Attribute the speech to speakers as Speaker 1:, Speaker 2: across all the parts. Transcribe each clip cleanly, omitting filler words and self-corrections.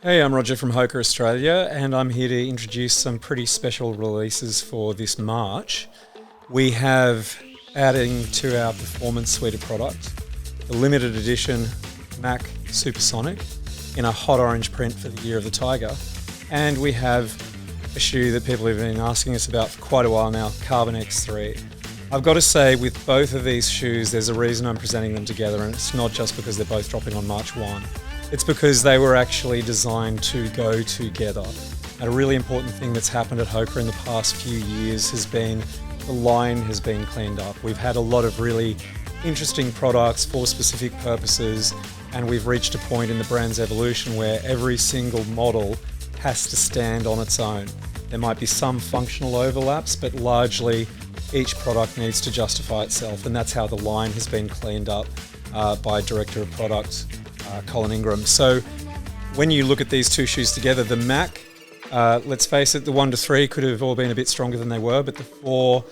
Speaker 1: Hey, I'm Roger from Hoka Australia, and I'm here to introduce some pretty special releases for this March. We have, adding to our performance suite of products, the limited edition Mach Supersonic in a hot orange print for the Year of the Tiger. And we have a shoe that people have been asking us about for quite a while now, Carbon X3. I've got to say, with both of these shoes, there's a reason I'm presenting them together, and it's not just because they're both dropping on March 1. It's because they were actually designed to go together. And a really important thing that's happened at Hoka in the past few years has been the line has been cleaned up. We've had a lot of really interesting products for specific purposes, and we've reached a point in the brand's evolution where every single model has to stand on its own. There might be some functional overlaps, but largely each product needs to justify itself, and that's how the line has been cleaned up by Director of Product Colin Ingram. So when you look at these two shoes together, the Mach, let's face it, the 1 to 3 could have all been a bit stronger than they were, but the 4,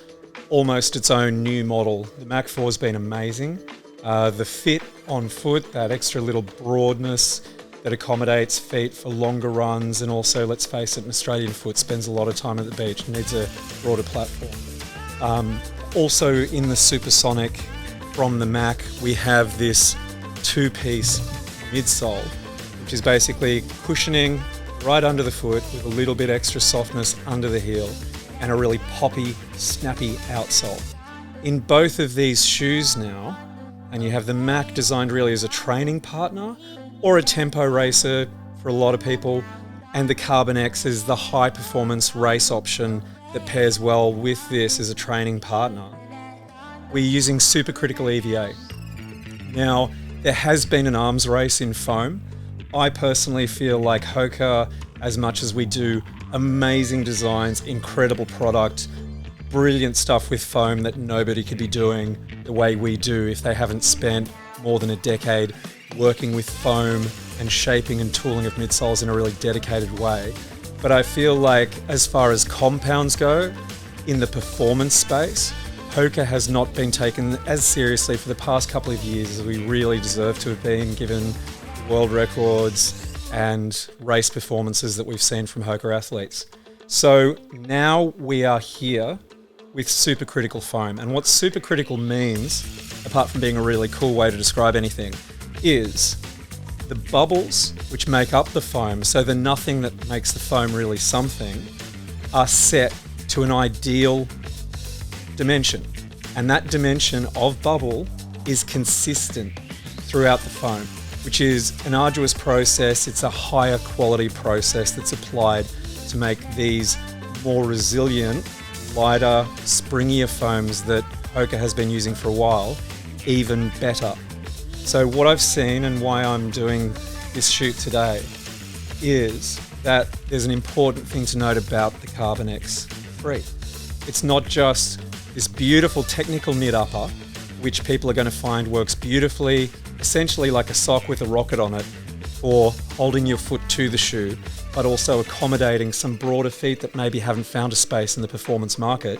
Speaker 1: almost its own new model. The Mach 4 has been amazing. The fit on foot, that extra little broadness that accommodates feet for longer runs, and also, let's face it, an Australian foot spends a lot of time at the beach and needs a broader platform. Also in the Supersonic from the Mach, we have this two-piece midsole, which is basically cushioning right under the foot with a little bit extra softness under the heel and a really poppy, snappy outsole. In both of these shoes now, and you have the Mach designed really as a training partner or a tempo racer for a lot of people, and the Carbon X is the high-performance race option that pairs well with this as a training partner. We're using supercritical EVA. Now, there has been an arms race in foam. I personally feel like Hoka, as much as we do amazing designs, incredible product, brilliant stuff with foam that nobody could be doing the way we do if they haven't spent more than a decade working with foam and shaping and tooling of midsoles in a really dedicated way. But I feel like as far as compounds go, in the performance space, Hoka has not been taken as seriously for the past couple of years as we really deserve to have been, given world records and race performances that we've seen from Hoka athletes. So now we are here with supercritical foam. And what supercritical means, apart from being a really cool way to describe anything, is the bubbles which make up the foam, so the nothing that makes the foam really something, are set to an ideal dimension, and that dimension of bubble is consistent throughout the foam, which is an arduous process. It's a higher quality process that's applied to make these more resilient, lighter, springier foams that Hoka has been using for a while even better. So what I've seen and why I'm doing this shoot today is that there's an important thing to note about the Carbon X3. It's not just this beautiful technical knit upper, which people are going to find works beautifully, essentially like a sock with a rocket on it, for holding your foot to the shoe, but also accommodating some broader feet that maybe haven't found a space in the performance market.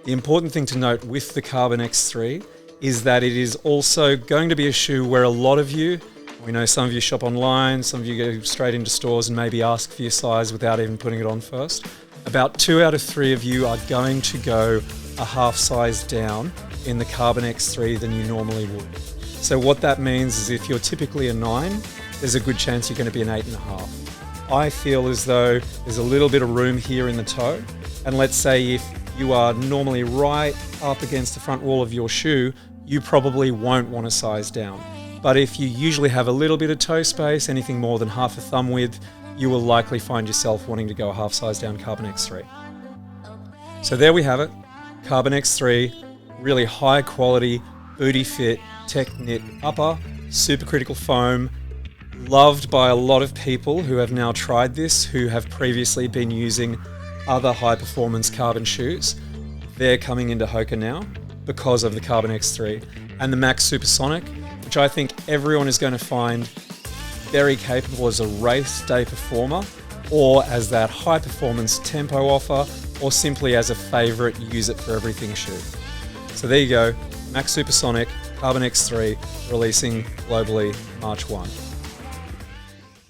Speaker 1: The important thing to note with the Carbon X3 is that it is also going to be a shoe where a lot of you, we know some of you shop online, some of you go straight into stores and maybe ask for your size without even putting it on first. About 2 out of 3 of you are going to go a half size down in the Carbon X3 than you normally would. So what that means is if you're typically a 9, there's a good chance you're going to be an 8.5. I feel as though there's a little bit of room here in the toe, and let's say if you are normally right up against the front wall of your shoe, you probably won't want to size down. But if you usually have a little bit of toe space, anything more than half a thumb width, you will likely find yourself wanting to go a half size down Carbon X3. So there we have it. Carbon X3, really high quality, booty fit, tech knit upper, supercritical foam, loved by a lot of people who have now tried this, who have previously been using other high performance carbon shoes. They're coming into Hoka now because of the Carbon X3 and the Mach Supersonic, which I think everyone is going to find very capable as a race day performer, or as that high performance tempo offer, or simply as a favorite use it for everything shoe. So there you go, Mach Supersonic, Carbon X3, releasing globally March 1.